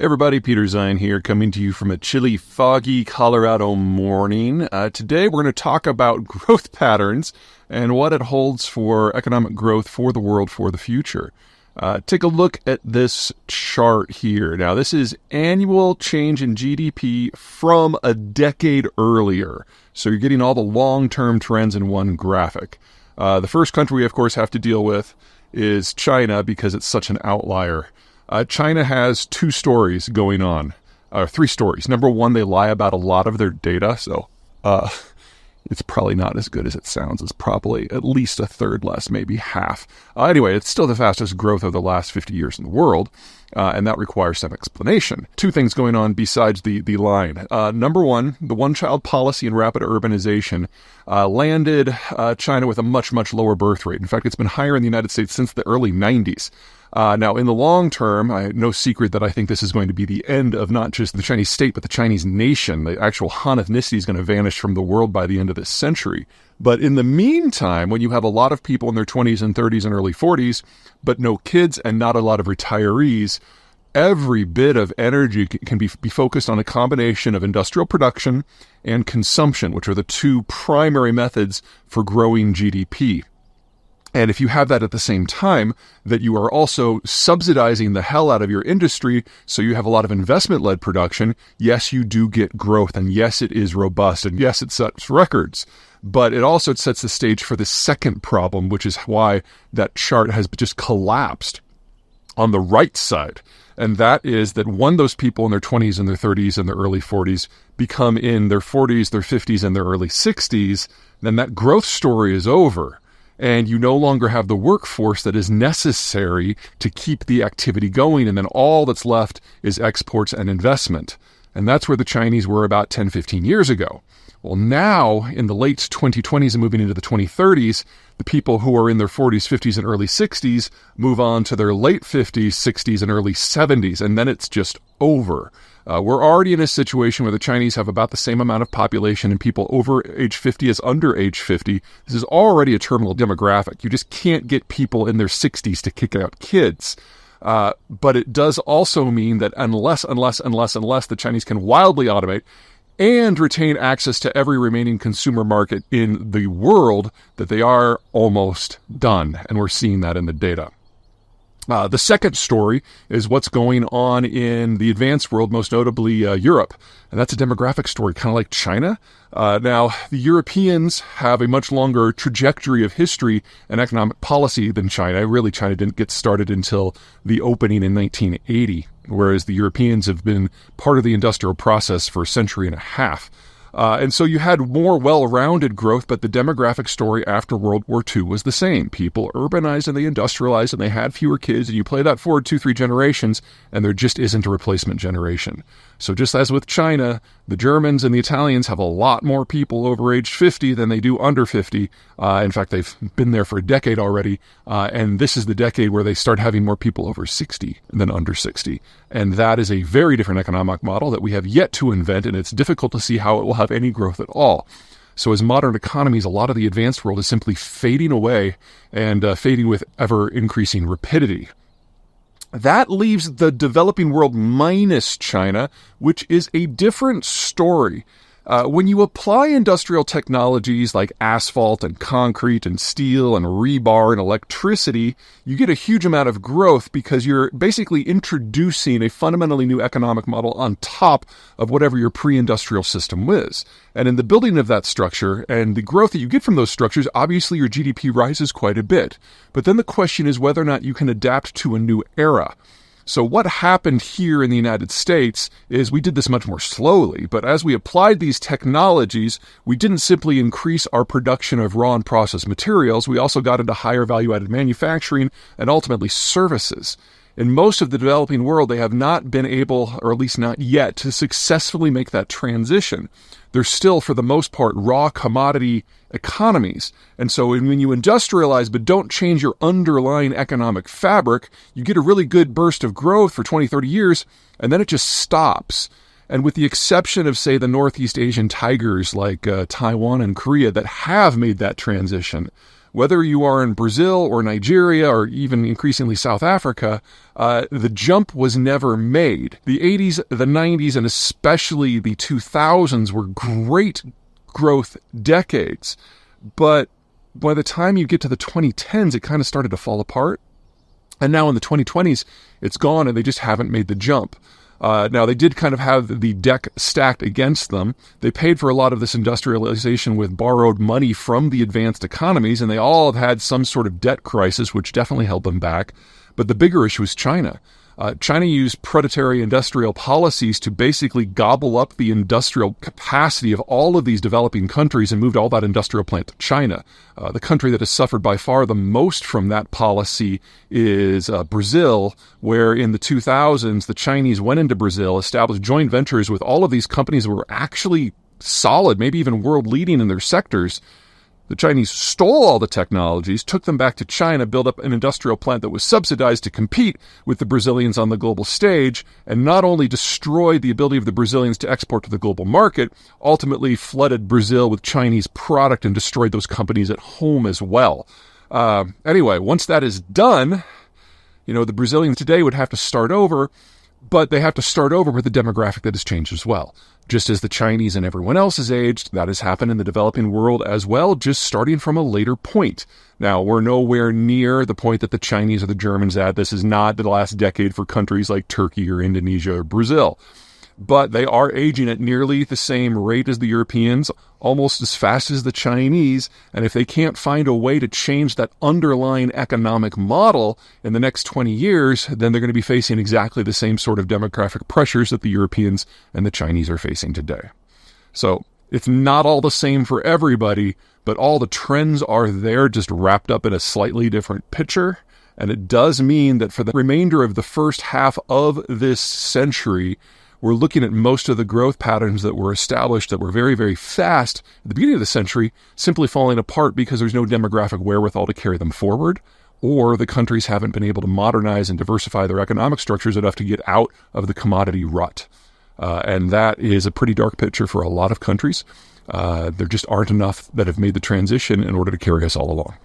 Hey everybody, Peter Zeihan here, coming to you from a chilly, foggy Colorado morning. Today we're going to talk about growth patterns and what it holds for economic growth for the world for the future. Take a look at this chart here. Now, this is annual change in GDP from a decade earlier. So you're getting all the long-term trends in one graphic. The first country we, of course, have to deal with is China because it's such an outlier. China has two stories going on, three stories. Number one, they lie about a lot of their data, so it's probably not as good as it sounds. It's probably at least a third less, maybe half. Anyway, it's still the fastest growth of the last 50 years in the world, and that requires some explanation. Two things going on besides the line. Number one, the one-child policy and rapid urbanization landed China with a much, much lower birth rate. In fact, it's been higher in the United States since the early 90s. Now, in the long term, no secret that I think this is going to be the end of not just the Chinese state, but the Chinese nation. The actual Han ethnicity is going to vanish from the world by the end of this century. But in the meantime, when you have a lot of people in their 20s and 30s and early 40s, but no kids and not a lot of retirees, every bit of energy can be focused on a combination of industrial production and consumption, which are the two primary methods for growing GDP. And if you have that at the same time, that you are also subsidizing the hell out of your industry, so you have a lot of investment-led production, yes, you do get growth, and yes, it is robust, and yes, it sets records. But it also sets the stage for the second problem, which is why that chart has just collapsed on the right side. And that is that when those people in their 20s and their 30s and their early 40s become in their 40s, their 50s, and their early 60s, then that growth story is over. And you no longer have the workforce that is necessary to keep the activity going. And then all that's left is exports and investment. And that's where the Chinese were about 10, 15 years ago. Well, now in the late 2020s and moving into the 2030s, the people who are in their 40s, 50s, and early 60s move on to their late 50s, 60s, and early 70s. And then it's just over. We're already in a situation where the Chinese have about the same amount of population and people over age 50 as under age 50. This is already a terminal demographic. You just can't get people in their 60s to kick out kids. But it does also mean that unless the Chinese can wildly automate and retain access to every remaining consumer market in the world, that they are almost done. And we're seeing that in the data. The second story is what's going on in the advanced world, most notably Europe. And that's a demographic story, kind of like China. Now, the Europeans have a much longer trajectory of history and economic policy than China. Really, China didn't get started until the opening in 1980, whereas the Europeans have been part of the industrial process for a century and a half. And so you had more well-rounded growth, but the demographic story after World War II was the same. People urbanized and they industrialized and they had fewer kids, and you play that forward 2-3 generations, and there just isn't a replacement generation. So just as with China, the Germans and the Italians have a lot more people over age 50 than they do under 50. In fact, they've been there for a decade already, and this is the decade where they start having more people over 60 than under 60. And that is a very different economic model that we have yet to invent, and it's difficult to see how it will have any growth at all. So as modern economies, a lot of the advanced world is simply fading away and fading with ever-increasing rapidity. That leaves the developing world minus China, which is a different story. When you apply industrial technologies like asphalt and concrete and steel and rebar and electricity, you get a huge amount of growth because you're basically introducing a fundamentally new economic model on top of whatever your pre-industrial system is. And in the building of that structure and the growth that you get from those structures, obviously your GDP rises quite a bit. But then the question is whether or not you can adapt to a new era. So what happened here in the United States is we did this much more slowly, but as we applied these technologies, we didn't simply increase our production of raw and processed materials, we also got into higher value-added manufacturing and ultimately services. In most of the developing world, they have not been able, or at least not yet, to successfully make that transition. They're still, for the most part, raw commodity economies. And so when you industrialize but don't change your underlying economic fabric, you get a really good burst of growth for 20, 30 years, and then it just stops. And with the exception of, say, the Northeast Asian tigers like Taiwan and Korea that have made that transition, whether you are in Brazil or Nigeria or even increasingly South Africa, the jump was never made. The 80s, the 90s, and especially the 2000s were great growth decades. But by the time you get to the 2010s, it kind of started to fall apart. And now in the 2020s, it's gone and they just haven't made the jump. Now, they did kind of have the deck stacked against them. They paid for a lot of this industrialization with borrowed money from the advanced economies, and they all have had some sort of debt crisis, which definitely held them back. But the bigger issue is China. China used predatory industrial policies to basically gobble up the industrial capacity of all of these developing countries and moved all that industrial plant to China. The country that has suffered by far the most from that policy is Brazil, where in the 2000s, the Chinese went into Brazil, established joint ventures with all of these companies that were actually solid, maybe even world-leading in their sectors. The Chinese stole all the technologies, took them back to China, built up an industrial plant that was subsidized to compete with the Brazilians on the global stage, and not only destroyed the ability of the Brazilians to export to the global market, ultimately flooded Brazil with Chinese product and destroyed those companies at home as well. Anyway, once that is done, the Brazilians today would have to start over, but they have to start over with a demographic that has changed as well. Just as the Chinese and everyone else has aged, that has happened in the developing world as well, just starting from a later point. Now, we're nowhere near the point that the Chinese or the Germans at. This is not the last decade for countries like Turkey or Indonesia or Brazil. But they are aging at nearly the same rate as the Europeans, almost as fast as the Chinese, and if they can't find a way to change that underlying economic model in the next 20 years, then they're going to be facing exactly the same sort of demographic pressures that the Europeans and the Chinese are facing today. So it's not all the same for everybody, but all the trends are there, just wrapped up in a slightly different picture. And it does mean that for the remainder of the first half of this century, we're looking at most of the growth patterns that were established that were very, very fast at the beginning of the century simply falling apart because there's no demographic wherewithal to carry them forward, or the countries haven't been able to modernize and diversify their economic structures enough to get out of the commodity rut. And that is a pretty dark picture for a lot of countries. There just aren't enough that have made the transition in order to carry us all along.